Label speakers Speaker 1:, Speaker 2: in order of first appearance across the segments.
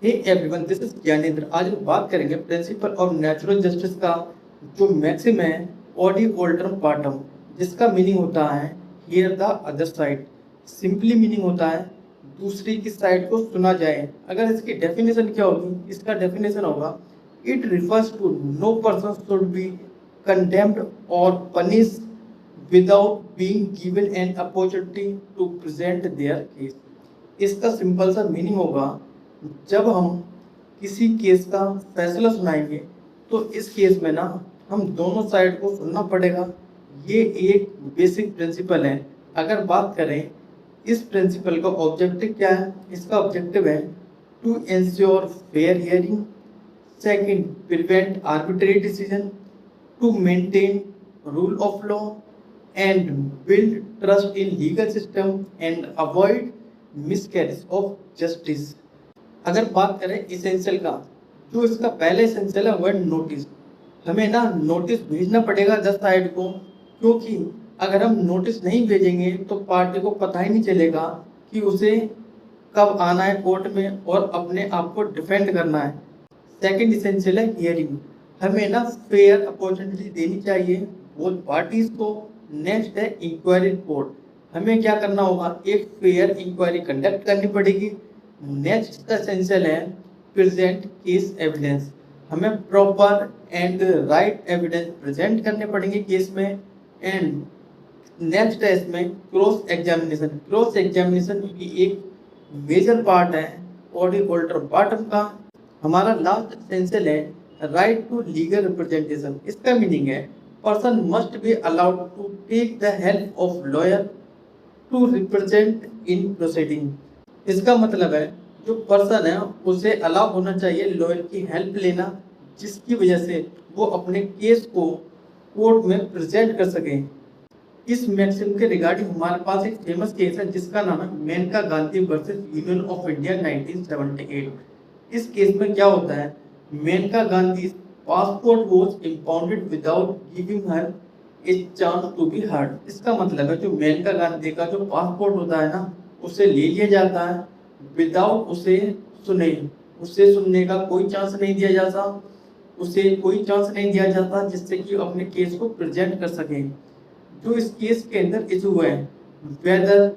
Speaker 1: Hey everyone, this is Gyanendra. आज हम बात करेंगे प्रिंसिपल ऑफ नेचुरल जस्टिस का जो मैक्सिम है ऑडी ओल्टरम पार्टम, जिसका मीनिंग होता है here the other side. Simply meaning होता है दूसरी की साइड को सुना जाए। अगर इसकी डेफिनेशन क्या होगी, इसका डेफिनेशन होगा it refers to no person should be condemned और punish without being given an opportunity to present their case. इसका सिंपल सा मीनिंग होगा, जब हम किसी केस का फैसला सुनाएंगे तो इस केस में ना हम दोनों साइड को सुनना पड़ेगा। ये एक बेसिक प्रिंसिपल है। अगर बात करें इस प्रिंसिपल का ऑब्जेक्टिव क्या है, इसका ऑब्जेक्टिव है to ensure fair hearing, second prevent arbitrary decision, to maintain rule of law and build trust in legal system and avoid miscarriage of justice. अगर बात करें इसेंशियल का, जो इसका पहले इसेंशियल है वह नोटिस। हमें ना नोटिस भेजना पड़ेगा 10 साइड को, क्योंकि अगर हम नोटिस नहीं भेजेंगे तो पार्टी को पता ही नहीं चलेगा कि उसे कब आना है कोर्ट में और अपने आप को डिफेंड करना है। सेकंड इसेंशियल है हियरिंग। हमें ना फेयर अपॉर्चुनिटी देनी चाहिए बोथ पार्टीज को। नेक्स्ट है इंक्वायरी रिपोर्ट। हमें क्या करना होगा, एक फेयर इंक्वायरी कंडक्ट करनी पड़ेगी। नेक्स्ट एसेंशियल है प्रेजेंट केस एविडेंस। हमें proper and right evidence present करने पड़ेंगे केस में। एंड नेक्स्ट है इसमें क्रॉस एग्जामिनेशन। क्रॉस एग्जामिनेशन की एक मेजर पार्ट है ऑडी ओल्टर पार्टम का। हमारा लास्ट एसेंशियल है राइट टू लीगल रिप्रेजेंटेशन। इसका मीनिंग है person must be allowed to take the help of lawyer to represent in proceeding. इसका मतलब है जो पर्सन है उसे अलाउ होना चाहिए लॉयर की हेल्प लेना, जिसकी वजह से वो अपने केस को कोर्ट में प्रेजेंट कर सके। इस मैक्सिम के रिगार्डिंग हमारे पास एक फेमस केस है जिसका नाम है Maneka Gandhi versus Union of India 1978। इस केस में क्या होता है, Maneka Gandhi passport was impounded without giving her a chance to be heard. इसका मतलब है जो मेनका गांधी का जो पासपोर्ट होता है ना, उसे ले लिया जाता है विदाउट उसे सुने। उसे सुनने का कोई चांस नहीं दिया जाता, उसे कोई चांस नहीं दिया जाता जिससे कि अपने केस को प्रेजेंट कर सके। जो इस केस के अंदर इशू है whether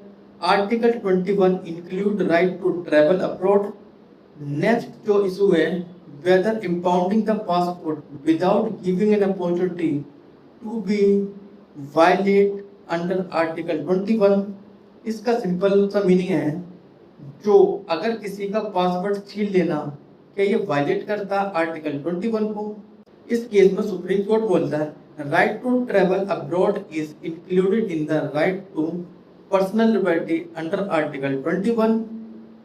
Speaker 1: article 21 include right to travel abroad. Next जो इशू है whether impounding the passport without giving an opportunity to be violate under article 21। इसका सिंपल सा मीनिंग है जो अगर किसी का पासवर्ड छीन लेना, क्या ये वायलेट करता है आर्टिकल 21 को। इस केस में सुप्रीम कोर्ट बोलता है right to travel abroad is included in the right to personal liberty under article 21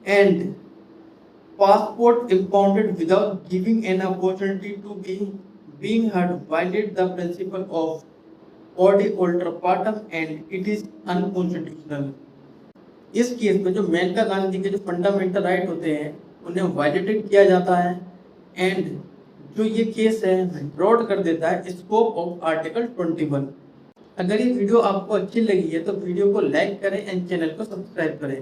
Speaker 1: and passport impounded without giving an opportunity to be being heard violate the principle of Odi Ultra Partum and it is unconstitutional। इस case में जो मेनका गांधी के जो fundamental right होते हैं उन्हें violated किया जाता है एंड जो ये केस है ब्रॉड कर देता है स्कोप ऑफ आर्टिकल 21। अगर ये वीडियो आपको अच्छी लगी है तो वीडियो को लाइक करें एंड चैनल को सब्सक्राइब करें।